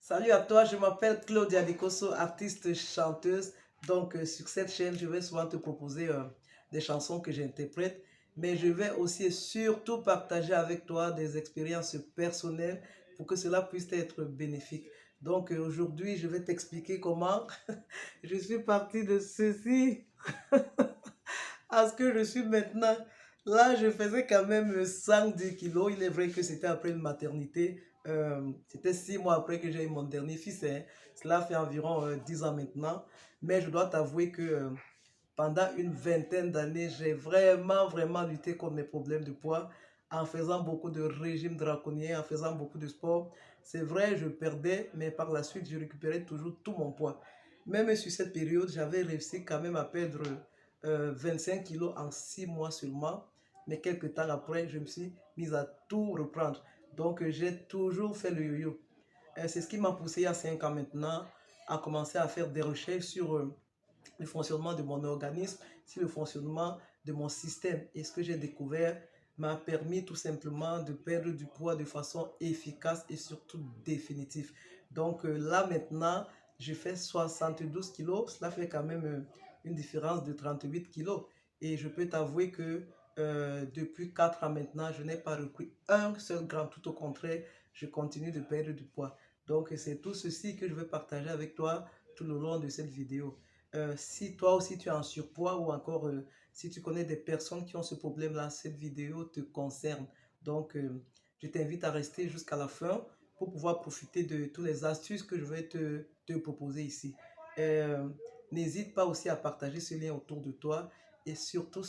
Salut à toi, je m'appelle Claudia Decosso, artiste chanteuse. Sur cette chaîne, je vais souvent te proposer des chansons que j'interprète, mais je vais aussi et surtout partager avec toi des expériences personnelles pour que cela puisse être bénéfique. Aujourd'hui, je vais t'expliquer comment je suis partie de ceci à ce que je suis maintenant. Là, je faisais quand même 110 kilos. Il est vrai que c'était après une maternité. C'était 6 mois après que j'ai eu mon dernier fils, hein. Cela fait environ 10 ans maintenant. Mais je dois t'avouer que pendant une vingtaine d'années, j'ai vraiment lutté contre mes problèmes de poids en faisant beaucoup de régimes draconiens, en faisant beaucoup de sport. C'est vrai, je perdais, mais par la suite, je récupérais toujours tout mon poids. Même sur cette période, j'avais réussi quand même à perdre 25 kilos en 6 mois seulement. Mais quelques temps après, je me suis mise à tout reprendre. J'ai toujours fait le yo-yo. C'est ce qui m'a poussé il y a 5 ans maintenant à commencer à faire des recherches sur le fonctionnement de mon organisme, sur le fonctionnement de mon système. Et ce que j'ai découvert m'a permis tout simplement de perdre du poids de façon efficace et surtout définitive. Là maintenant, je fais 72 kilos. Cela fait quand même une différence de 38 kilos. Et je peux t'avouer que depuis 4 ans maintenant, je n'ai pas repris un seul gramme. Tout au contraire, je continue de perdre du poids. Donc, c'est tout ceci que je vais partager avec toi tout le long de cette vidéo. Si toi aussi tu es en surpoids ou encore si tu connais des personnes qui ont ce problème-là, cette vidéo te concerne. Je t'invite à rester jusqu'à la fin pour pouvoir profiter de toutes les astuces que je vais te proposer ici. Euh, N'hésite pas aussi à partager ce lien autour de toi et surtout,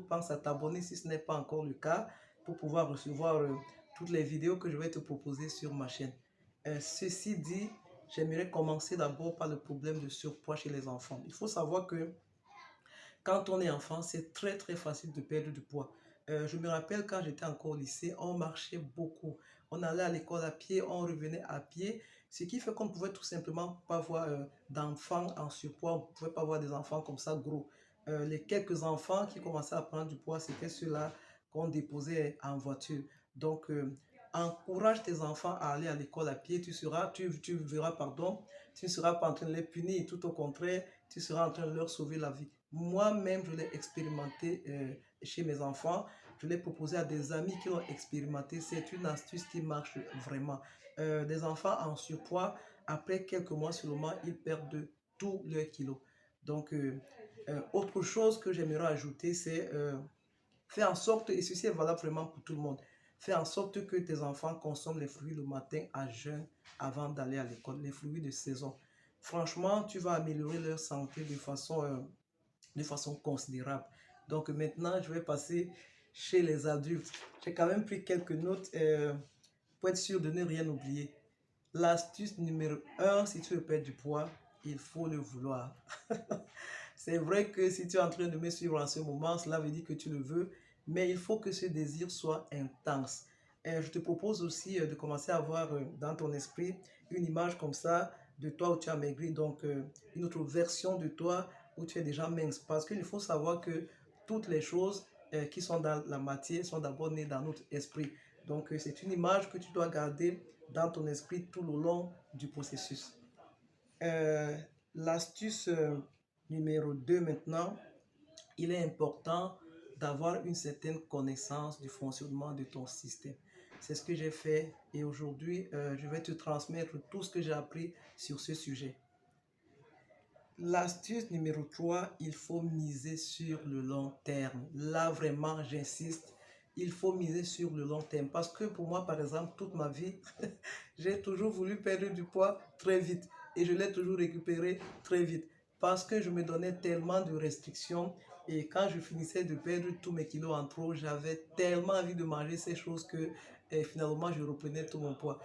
pense à t'abonner si ce n'est pas encore le cas pour pouvoir recevoir toutes les vidéos que je vais te proposer sur ma chaîne. Ceci dit, j'aimerais commencer d'abord par le problème de surpoids chez les enfants. Il faut savoir que quand on est enfant, c'est très facile de perdre du poids. Je me rappelle quand j'étais encore au lycée, on marchait beaucoup. On allait à l'école à pied, on revenait à pied, ce qui fait qu'on ne pouvait tout simplement pas voir d'enfants en surpoids, on ne pouvait pas voir des enfants comme ça gros. Les quelques enfants qui commençaient à prendre du poids, c'était ceux-là qu'on déposait en voiture. Donc, euh, Encourage tes enfants à aller à l'école à pied, tu verras, pardon, tu ne seras pas en train de les punir, tout au contraire, tu seras en train de leur sauver la vie. Moi-même, je l'ai expérimenté chez mes enfants. Je l'ai proposé à des amis qui l'ont expérimenté. C'est une astuce qui marche vraiment. Des enfants en surpoids, après quelques mois seulement, ils perdent tous leurs kilos. Autre chose que j'aimerais ajouter, c'est faire en sorte, et ceci est valable vraiment pour tout le monde, faire en sorte que tes enfants consomment les fruits le matin à jeun avant d'aller à l'école, les fruits de saison. Franchement, tu vas améliorer leur santé de façon considérable. Donc maintenant, je vais passer chez les adultes. J'ai quand même pris quelques notes pour être sûr de ne rien oublier. L'astuce numéro un, si tu veux perdre du poids, il faut le vouloir. C'est vrai que si tu es en train de me suivre en ce moment, cela veut dire que tu le veux, mais il faut que ce désir soit intense. Et je te propose aussi de commencer à avoir dans ton esprit une image comme ça de toi où tu as maigri, une autre version de toi où tu es déjà mince. Parce qu'il faut savoir que toutes les choses qui sont dans la matière sont d'abord nées dans notre esprit. C'est une image que tu dois garder dans ton esprit tout le long du processus. Euh, L'astuce numéro 2 maintenant, il est important d'avoir une certaine connaissance du fonctionnement de ton système. C'est ce que j'ai fait et aujourd'hui, je vais te transmettre tout ce que j'ai appris sur ce sujet. L'astuce numéro 3, il faut miser sur le long terme. Là, vraiment, j'insiste, il faut miser sur le long terme. Parce que pour moi, par exemple, toute ma vie, j'ai toujours voulu perdre du poids très vite. Et je l'ai toujours récupéré très vite. Parce que je me donnais tellement de restrictions. Et quand je finissais de perdre tous mes kilos en trop, j'avais tellement envie de manger ces choses que finalement, je reprenais tout mon poids.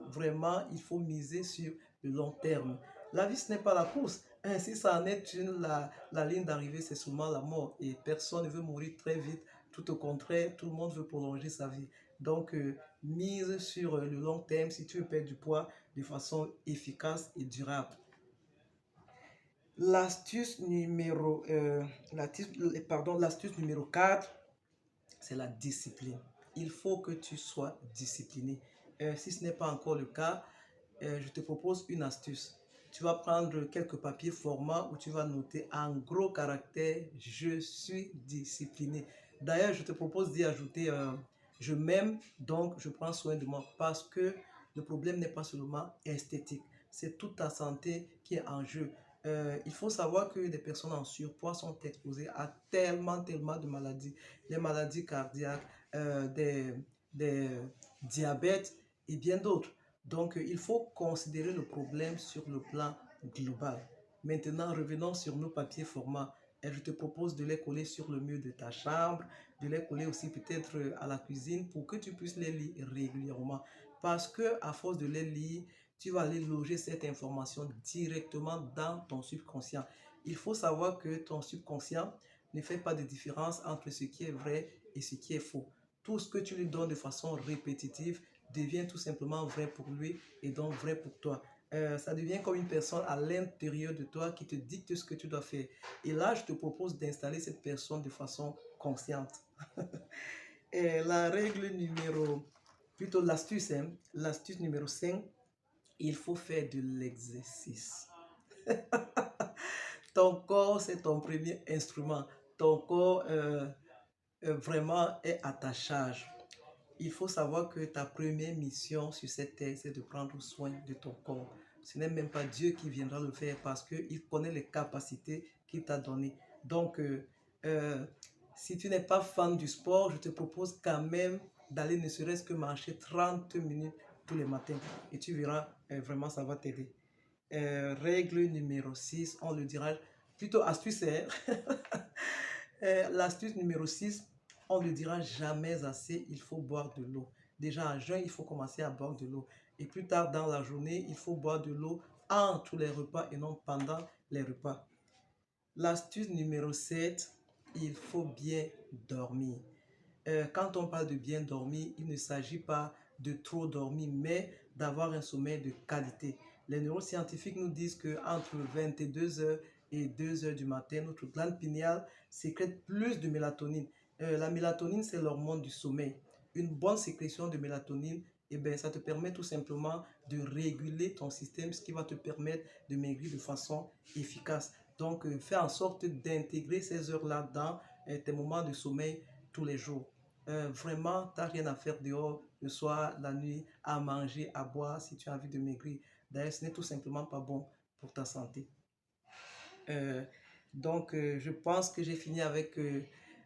Vraiment, il faut miser sur le long terme. La vie, ce n'est pas la course. Si ça en est une, la ligne d'arrivée, c'est seulement la mort. Et personne ne veut mourir très vite. Tout au contraire, tout le monde veut prolonger sa vie. Mise sur le long terme si tu veux perdre du poids de façon efficace et durable. L'astuce numéro, l'astuce numéro 4, c'est la discipline. Il faut que tu sois discipliné. Si ce n'est pas encore le cas, je te propose une astuce. Tu vas prendre quelques papiers format où tu vas noter en gros caractères, je suis discipliné. D'ailleurs, je te propose d'y ajouter je m'aime, donc je prends soin de moi parce que le problème n'est pas seulement esthétique, c'est toute ta santé qui est en jeu. Il faut savoir que des personnes en surpoids sont exposées à tellement de maladies, les maladies cardiaques, des diabètes et bien d'autres. Donc, il faut considérer le problème sur le plan global. Maintenant, revenons sur nos papiers formats. Et je te propose de les coller sur le mur de ta chambre, de les coller aussi peut-être à la cuisine pour que tu puisses les lire régulièrement. Parce que à force de les lire, tu vas aller loger cette information directement dans ton subconscient. Il faut savoir que ton subconscient ne fait pas de différence entre ce qui est vrai et ce qui est faux. Tout ce que tu lui donnes de façon répétitive devient tout simplement vrai pour lui et donc vrai pour toi. Ça devient comme une personne à l'intérieur de toi qui te dicte ce que tu dois faire. Et là, je te propose d'installer cette personne de façon consciente. Et la règle numéro, plutôt l'astuce, hein, l'astuce numéro 5, il faut faire de l'exercice. Ton corps, c'est ton premier instrument. Ton corps vraiment est à ta charge. Il faut savoir que ta première mission sur cette terre, c'est de prendre soin de ton corps. Ce n'est même pas Dieu qui viendra le faire parce qu'il connaît les capacités qu'il t'a données. Donc, euh, si tu n'es pas fan du sport, je te propose quand même d'aller ne serait-ce que marcher 30 minutes tous les matins. Et tu verras, vraiment, ça va t'aider. Règle numéro 6, on le dira, plutôt astuce, hein? L'astuce numéro 6, on ne dira jamais assez, il faut boire de l'eau. Déjà à jeun, il faut commencer à boire de l'eau. Et plus tard dans la journée, il faut boire de l'eau entre les repas et non pendant les repas. L'astuce numéro 7, il faut bien dormir. Quand on parle de bien dormir, il ne s'agit pas de trop dormir, mais d'avoir un sommeil de qualité. Les neuroscientifiques nous disent qu'entre 22 heures et 2 heures du matin, notre glande pinéale sécrète plus de mélatonine. La mélatonine, c'est l'hormone du sommeil. Une bonne sécrétion de mélatonine, eh bien, ça te permet tout simplement de réguler ton système, ce qui va te permettre de maigrir de façon efficace. Donc, fais en sorte d'intégrer ces heures-là dans tes moments de sommeil tous les jours. Vraiment, tu n'as rien à faire dehors le soir, la nuit, à manger, à boire si tu as envie de maigrir. D'ailleurs, ce n'est tout simplement pas bon pour ta santé. Euh, je pense que j'ai fini avec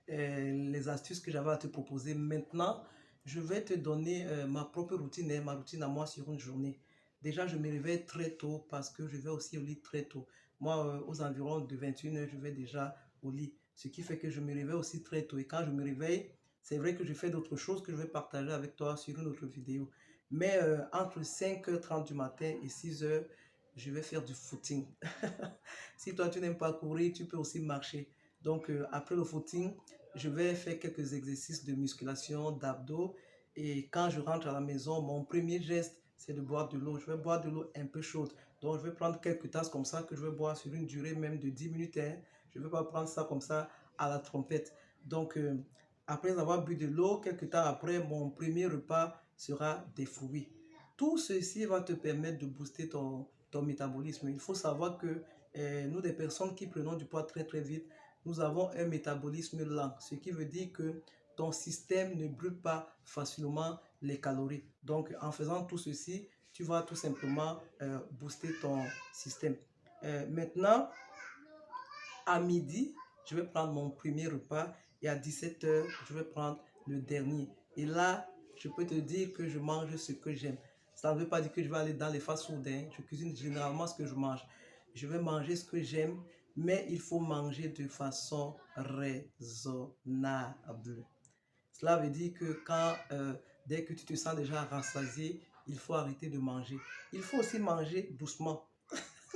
les astuces que j'avais à te proposer. Maintenant, je vais te donner ma propre routine, ma routine à moi sur une journée. Déjà, je me réveille très tôt parce que je vais aussi au lit très tôt. Moi, aux environs de 21 heures, je vais déjà au lit. Ce qui fait que je me réveille aussi très tôt. Et quand je me réveille, c'est vrai que je fais d'autres choses que je vais partager avec toi sur une autre vidéo. Mais entre 5h30 du matin et 6h, je vais faire du footing. Si toi, tu n'aimes pas courir, tu peux aussi marcher. Donc, après le footing, je vais faire quelques exercices de musculation, d'abdos. Et quand je rentre à la maison, mon premier geste, c'est de boire de l'eau. Je vais boire de l'eau un peu chaude. Donc, je vais prendre quelques tasses comme ça que je vais boire sur une durée même de 10 minutes. Hein. Je ne vais pas prendre ça comme ça à la trompette. Donc, après avoir bu de l'eau, quelques temps après, mon premier repas sera des fruits. Tout ceci va te permettre de booster ton métabolisme. Il faut savoir que nous, des personnes qui prenons du poids très vite, nous avons un métabolisme lent, ce qui veut dire que ton système ne brûle pas facilement les calories. Donc, en faisant tout ceci, tu vas tout simplement booster ton système. Maintenant, à midi, je vais prendre mon premier repas et à 17 heures, je vais prendre le dernier. Et là, je peux te dire que je mange ce que j'aime. Ça ne veut pas dire que je vais aller dans les fast-food. Hein. Je cuisine généralement ce que je mange. Je vais manger ce que j'aime, mais il faut manger de façon raisonnable. Cela veut dire que dès que tu te sens déjà rassasié, il faut arrêter de manger. Il faut aussi manger doucement.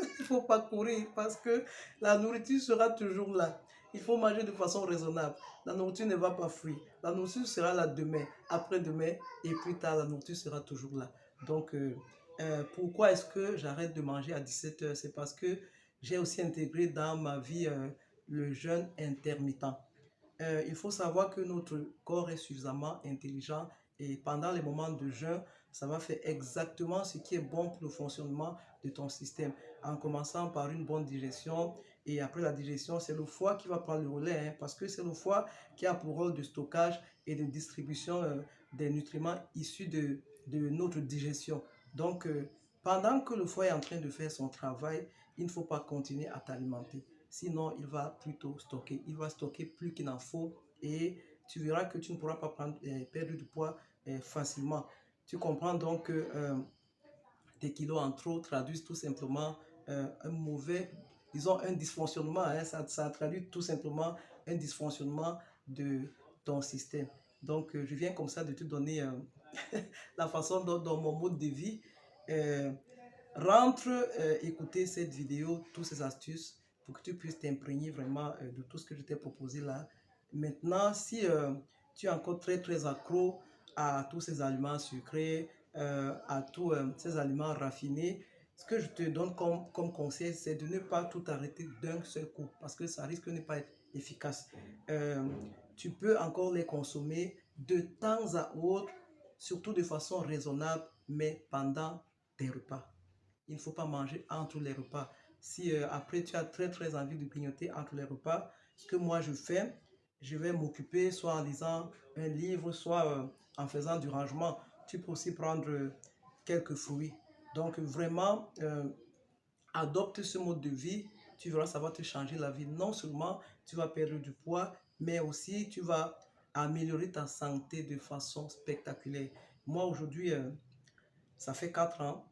Il ne faut pas courir parce que la nourriture sera toujours là. Il faut manger de façon raisonnable. La nourriture ne va pas fuir. La nourriture sera là demain, après-demain et plus tard, la nourriture sera toujours là. Donc, pourquoi est-ce que j'arrête de manger à 17 heures? C'est parce que j'ai aussi intégré dans ma vie le jeûne intermittent. Il faut savoir que notre corps est suffisamment intelligent et pendant les moments de jeûne, ça va faire exactement ce qui est bon pour le fonctionnement de ton système, en commençant par une bonne digestion. Et après la digestion, c'est le foie qui va prendre le relais, hein, parce que c'est le foie qui a pour rôle de stockage et de distribution des nutriments issus de notre digestion. Donc, pendant que le foie est en train de faire son travail, il ne faut pas continuer à t'alimenter. Sinon, il va plutôt stocker. Il va stocker plus qu'il n'en faut et tu verras que tu ne pourras pas perdre du poids facilement. Tu comprends donc que des kilos en trop traduisent tout simplement un mauvais, disons un dysfonctionnement, hein, ça traduit tout simplement un dysfonctionnement de ton système. Donc, je viens comme ça de te donner la façon dont mon mode de vie. Euh, Rentre écouter cette vidéo, toutes ces astuces, pour que tu puisses t'imprégner vraiment de tout ce que je t'ai proposé là. Maintenant, si tu es encore très accro à tous ces aliments sucrés, à tous ces aliments raffinés, ce que je te donne comme conseil, c'est de ne pas tout arrêter d'un seul coup, parce que ça risque de ne pas être efficace. Euh, Tu peux encore les consommer de temps à autre, surtout de façon raisonnable, mais pendant tes repas. Il ne faut pas manger entre les repas. Si après tu as très envie de grignoter entre les repas, ce que moi je fais, je vais m'occuper soit en lisant un livre, soit en faisant du rangement. Tu peux aussi prendre quelques fruits. Donc vraiment, adopte ce mode de vie. Tu verras, ça va te changer la vie. Non seulement tu vas perdre du poids, mais aussi tu vas améliorer ta santé de façon spectaculaire. Moi aujourd'hui, ça fait 4 ans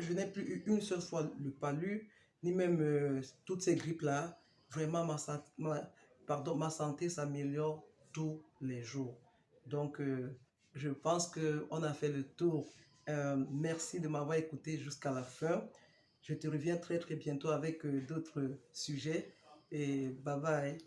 je n'ai plus eu une seule fois le palu, ni même toutes ces grippes-là. Vraiment, ma santé s'améliore tous les jours. Donc, je pense qu'on a fait le tour. Merci de m'avoir écouté jusqu'à la fin. Je te reviens très bientôt avec d'autres sujets. Et bye bye.